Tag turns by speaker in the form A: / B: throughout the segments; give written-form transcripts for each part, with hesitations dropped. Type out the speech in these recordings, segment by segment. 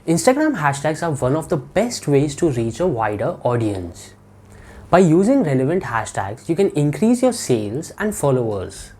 A: Instagram hashtags are one of the best ways to reach a wider audience. By using relevant hashtags, you can increase your sales and followers.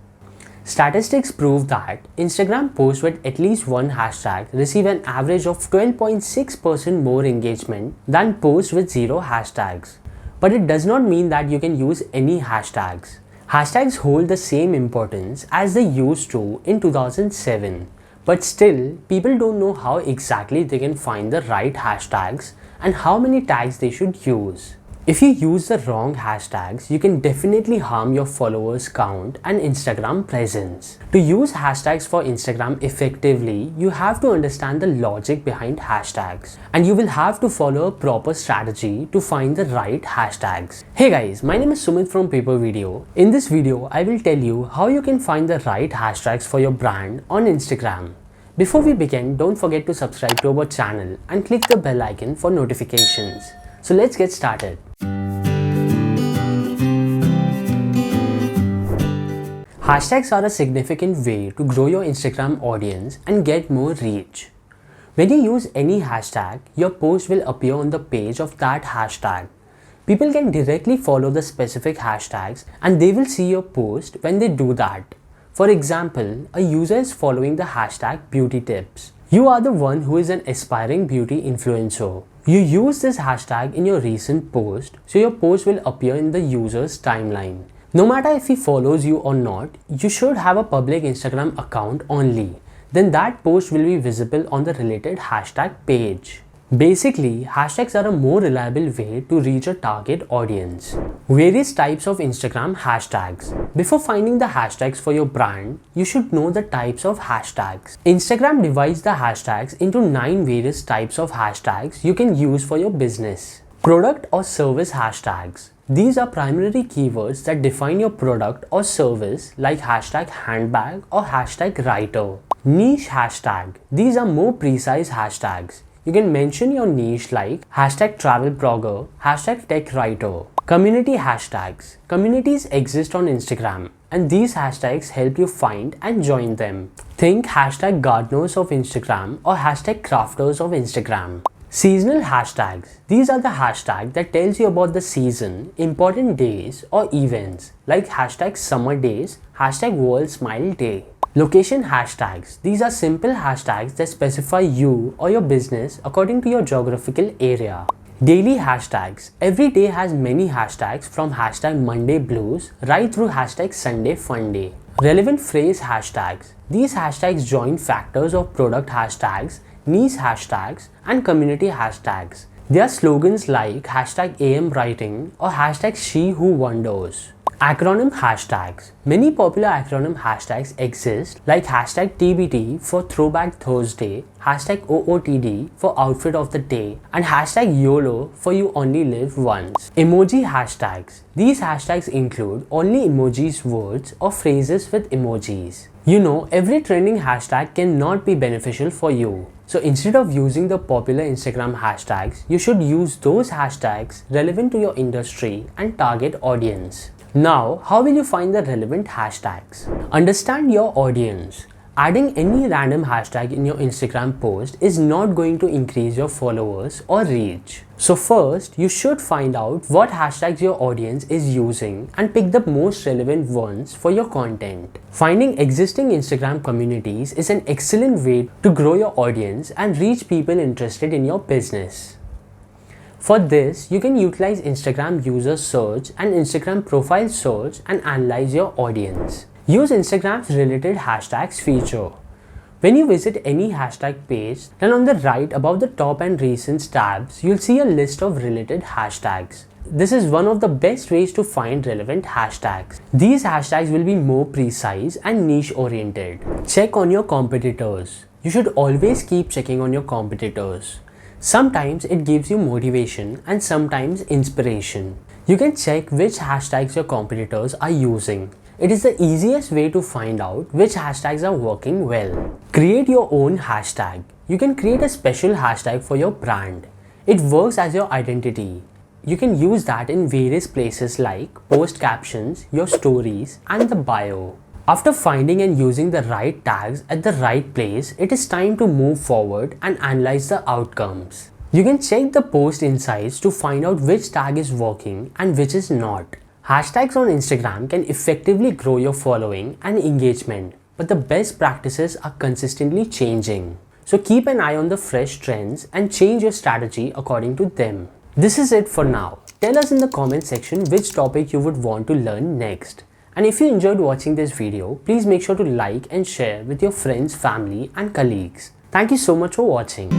A: Statistics prove that Instagram posts with at least one hashtag receive an average of 12.6% more engagement than posts with zero hashtags. But it does not mean that you can use any hashtags. Hashtags hold the same importance as they used to in 2007. But still, people don't know how exactly they can find the right hashtags and how many tags they should use. If you use the wrong hashtags, you can definitely harm your followers count and Instagram presence. To use hashtags for Instagram effectively, you have to understand the logic behind hashtags. And you will have to follow a proper strategy to find the right hashtags. Hey guys, my name is Sumit from PaperVideo. In this video, I will tell you how you can find the right hashtags for your brand on Instagram. Before we begin, don't forget to subscribe to our channel and click the bell icon for notifications. So let's get started. Hashtags are a significant way to grow your Instagram audience and get more reach. When you use any hashtag, your post will appear on the page of that hashtag. People can directly follow the specific hashtags and they will see your post when they do that. For example, a user is following the hashtag beauty tips. You are the one who is an aspiring beauty influencer. You use this hashtag in your recent post, so your post will appear in the user's timeline. No matter if he follows you or not, you should have a public Instagram account only. Then that post will be visible on the related hashtag page. Basically, hashtags are a more reliable way to reach a target audience. Various types of Instagram hashtags. Before finding the hashtags for your brand, you should know the types of hashtags. Instagram divides the hashtags into 9 various types of hashtags you can use for your business. Product or service hashtags. These are primary keywords that define your product or service like hashtag handbag or hashtag writer. Niche hashtag. These are more precise hashtags. You can mention your niche like hashtag travel blogger, hashtag tech writer. Community hashtags. Communities exist on Instagram and these hashtags help you find and join them. Think hashtag gardeners of Instagram or hashtag crafters of Instagram. Seasonal hashtags. These are the hashtags that tells you about the season, important days or events like hashtag summer days, hashtag world smile day. Location hashtags. These are simple hashtags that specify you or your business according to your geographical area. Daily hashtags. Every day has many hashtags from hashtag Monday blues right through hashtag Sunday fun day. Relevant phrase hashtags. These hashtags join factors of product hashtags, niche hashtags and community hashtags. They are slogans like hashtag AM writing or hashtag she who wonders. Acronym hashtags. Many popular acronym hashtags exist like hashtag TBT for Throwback Thursday, hashtag OOTD for Outfit of the Day, and hashtag YOLO for You Only Live Once. Emoji hashtags. These hashtags include only emojis, words, or phrases with emojis. You know, every trending hashtag cannot be beneficial for you. So instead of using the popular Instagram hashtags, you should use those hashtags relevant to your industry and target audience. Now, how will you find the relevant hashtags? Understand your audience. Adding any random hashtag in your Instagram post is not going to increase your followers or reach. So first, you should find out what hashtags your audience is using and pick the most relevant ones for your content. Finding existing Instagram communities is an excellent way to grow your audience and reach people interested in your business. For this, you can utilize Instagram user search and Instagram profile search and analyze your audience. Use Instagram's related hashtags feature. When you visit any hashtag page, then on the right above the top and recent tabs, you'll see a list of related hashtags. This is one of the best ways to find relevant hashtags. These hashtags will be more precise and niche oriented. Check on your competitors. You should always keep checking on your competitors. Sometimes it gives you motivation and sometimes inspiration. You can check which hashtags your competitors are using. It is the easiest way to find out which hashtags are working well. Create your own hashtag. You can create a special hashtag for your brand. It works as your identity. You can use that in various places like post captions, your stories, and the bio. After finding and using the right tags at the right place, it is time to move forward and analyze the outcomes. You can check the post insights to find out which tag is working and which is not. Hashtags on Instagram can effectively grow your following and engagement, but the best practices are consistently changing. So keep an eye on the fresh trends and change your strategy according to them. This is it for now. Tell us in the comment section which topic you would want to learn next. And if you enjoyed watching this video, please make sure to like and share with your friends, family and colleagues. Thank you so much for watching.